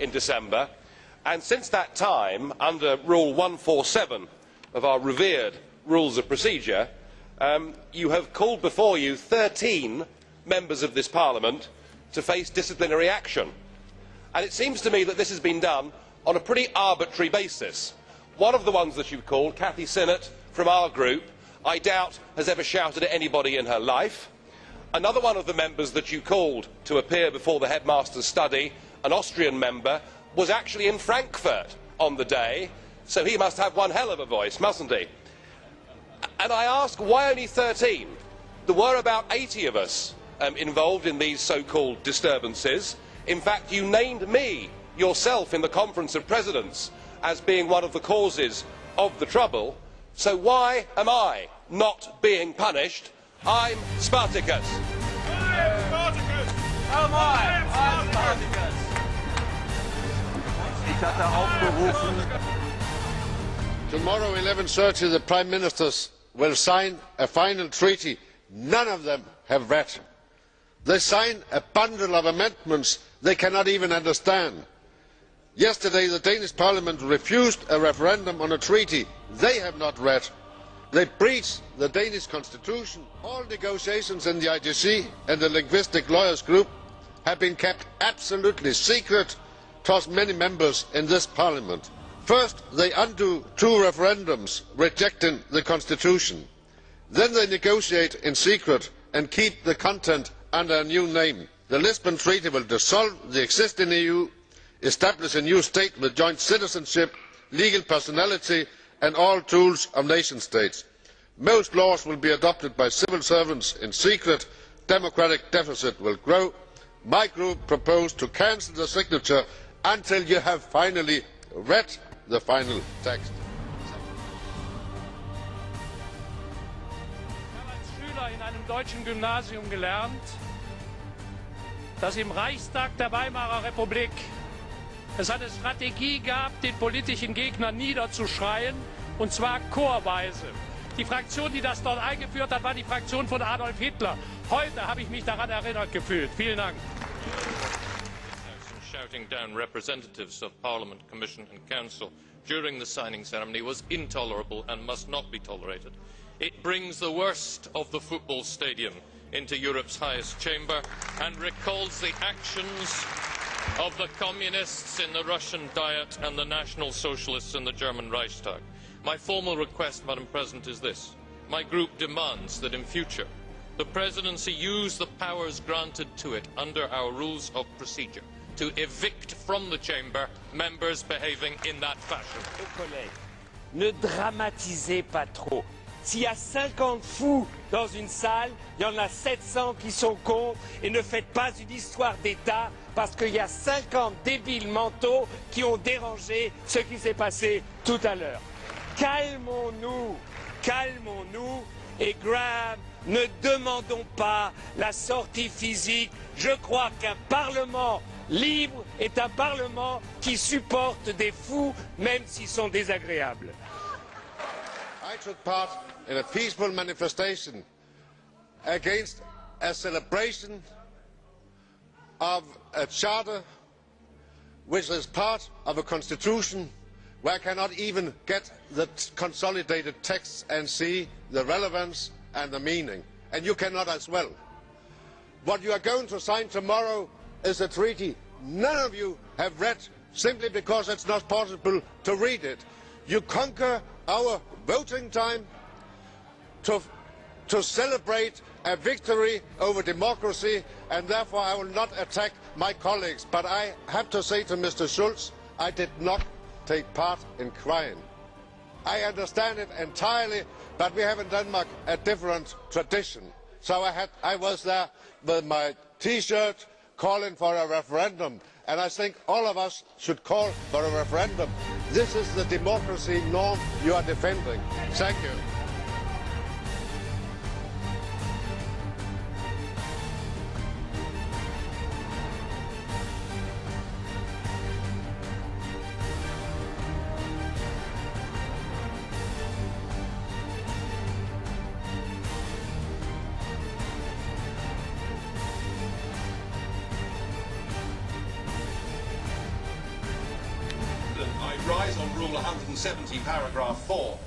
in December, and since that time, under Rule 147 of our revered Rules of Procedure, you have called before you 13 members of this Parliament to face disciplinary action. And it seems to me that this has been done on a pretty arbitrary basis. One of the ones that you called, Cathy Sinnott from our group, I doubt has ever shouted at anybody in her life. Another one of the members that you called to appear before the headmaster's study, an Austrian member, was actually in Frankfurt on the day, so he must have one hell of a voice, mustn't he? And I ask, why only 13? There were about 80 of us involved in these so-called disturbances. In fact, you named me yourself in the Conference of Presidents as being one of the causes of the trouble. So why am I not being punished? I'm Spartacus. I'm Spartacus. Oh my, I'm Spartacus. Tomorrow, 11:30, the Prime Ministers will sign a final treaty none of them have read. They sign a bundle of amendments they cannot even understand. Yesterday, the Danish Parliament refused a referendum on a treaty they have not read. They breached the Danish constitution. All negotiations in the IGC and the Linguistic Lawyers Group have been kept absolutely secret towards many members in this Parliament. First, they undo 2 referendums rejecting the constitution. Then they negotiate in secret and keep the content under a new name. The Lisbon Treaty will dissolve the existing EU, establish a new state with joint citizenship, legal personality and all tools of nation states. Most laws will be adopted by civil servants in secret. Democratic deficit will grow. My group proposed to cancel the signature until you have finally read the final text. Ich habe als Schüler in einem deutschen Gymnasium gelernt, dass im Reichstag der Weimarer Republik es eine Strategie gab, den politischen Gegner niederzuschreien, und zwar chorweise. Die Fraktion, die das dort eingeführt hat, war die Fraktion von Adolf Hitler. Heute habe ich mich daran erinnert gefühlt. Vielen Dank. Shouting down representatives of Parliament, Commission and Council during the signing ceremony was intolerable and must not be tolerated. It brings the worst of the football stadium into Europe's highest chamber and recalls the actions of the communists in the Russian Diet and the National Socialists in the German Reichstag. My formal request, Madam President, is this. My group demands that in future the Presidency use the powers granted to it under our rules of procedure to evict from the chamber members behaving in that fashion. Ne dramatisez pas trop. S'il y a 50 fous dans une salle, il y en a 700 qui sont contre, et ne faites pas une histoire d'État parce qu'il y a 50 débiles mentaux qui ont dérangé ce qui s'est passé tout à l'heure. Calmons-nous, calmons-nous, et Graham, ne demandons pas la sortie physique. Je crois qu'un Parlement libre est un Parlement qui supporte des fous, même s'ils sont désagréables. I took part in a peaceful manifestation against a celebration of a charter which is part of a constitution where I cannot even get the consolidated text and see the relevance and the meaning. And you cannot as well. What you are going to sign tomorrow is a treaty none of you have read simply because it's not possible to read it. You conquer our voting time to celebrate a victory over democracy, and therefore I will not attack my colleagues. But I have to say to Mr. Schulz, I did not take part in crying. I understand it entirely, but we have in Denmark a different tradition. So I was there with my T-shirt calling for a referendum, and I think all of us should call for a referendum. This is the democracy norm you are defending. Thank you. Rule 170, paragraph 4,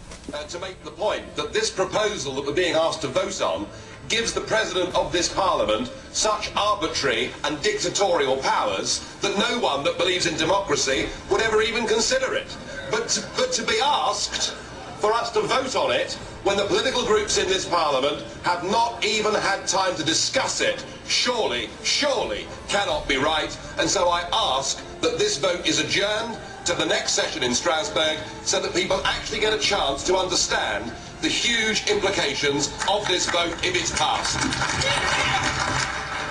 to make the point that this proposal that we're being asked to vote on gives the President of this Parliament such arbitrary and dictatorial powers that no one that believes in democracy would ever even consider it. But to be asked for us to vote on it when the political groups in this Parliament have not even had time to discuss it, surely cannot be right. And so I ask that this vote is adjourned to the next session in Strasbourg so that people actually get a chance to understand the huge implications of this vote if it's passed.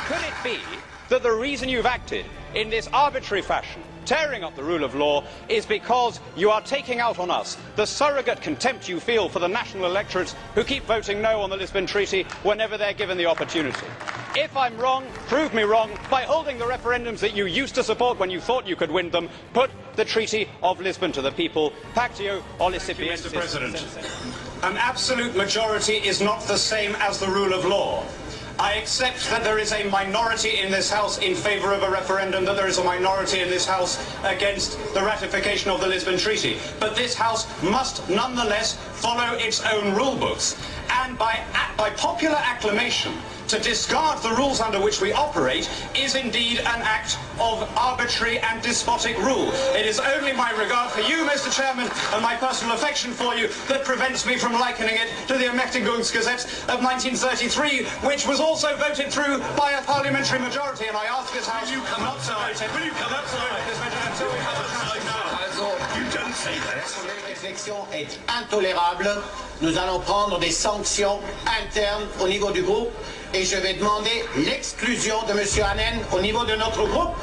Could it be that the reason you've acted in this arbitrary fashion, tearing up the rule of law, is because you are taking out on us the surrogate contempt you feel for the national electorates who keep voting no on the Lisbon Treaty whenever they're given the opportunity? If I'm wrong, prove me wrong by holding the referendums that you used to support when you thought you could win them. Put the Treaty of Lisbon to the people. Pactio Olicipiensis. Mr. President, an absolute majority is not the same as the rule of law. I accept that there is a minority in this House in favour of a referendum, that there is a minority in this House against the ratification of the Lisbon Treaty. But this House must nonetheless follow its own rule books. And by popular acclamation, to discard the rules under which we operate is indeed an act of arbitrary and despotic rule. It is only my regard for you, Mr. Chairman, and my personal affection for you that prevents me from likening it to the Ermächtigungsgesetz of 1933, which was also voted through by a parliamentary majority. And I ask this House not to vote it. Will you come outside? Until we have a chance now. You don't say that. La réflexion est intolérable. Nous allons prendre des sanctions internes au niveau du groupe et je vais demander l'exclusion de M. Hannen au niveau de notre groupe.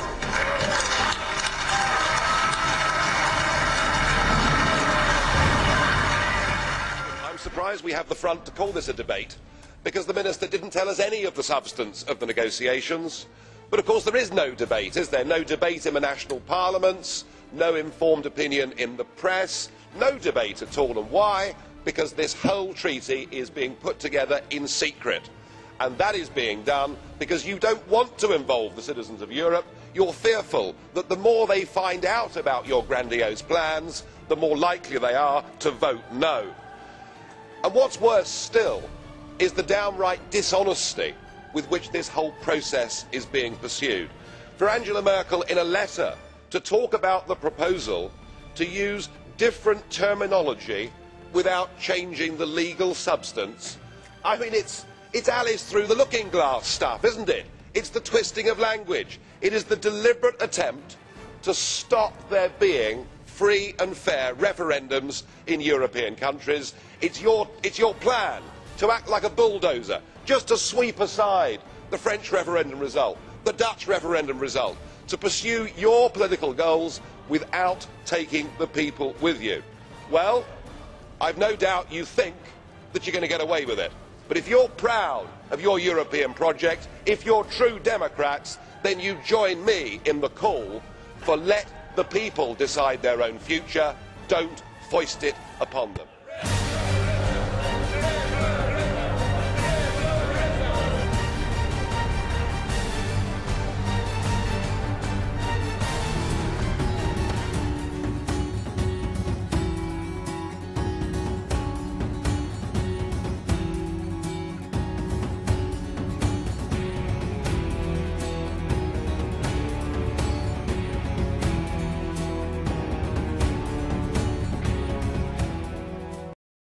I'm surprised we have the front to call this a debate, because the Minister didn't tell us any of the substance of the negotiations. But of course there is no debate, is there? No debate in the national parliaments, no informed opinion in the press, no debate at all. And why? Because this whole treaty is being put together in secret. And that is being done because you don't want to involve the citizens of Europe. You're fearful that the more they find out about your grandiose plans, the more likely they are to vote no. And what's worse still is the downright dishonesty with which this whole process is being pursued. For Angela Merkel, in a letter, to talk about the proposal, to use different terminology without changing the legal substance, I mean, it's Alice through the looking glass stuff, isn't it? It's the twisting of language. It is the deliberate attempt to stop there being free and fair referendums in European countries. It's your plan to act like a bulldozer, just to sweep aside the French referendum result, the Dutch referendum result, to pursue your political goals without taking the people with you. Well, I've no doubt you think that you're going to get away with it. But if you're proud of your European project, if you're true Democrats, then you join me in the call for let the people decide their own future. Don't foist it upon them.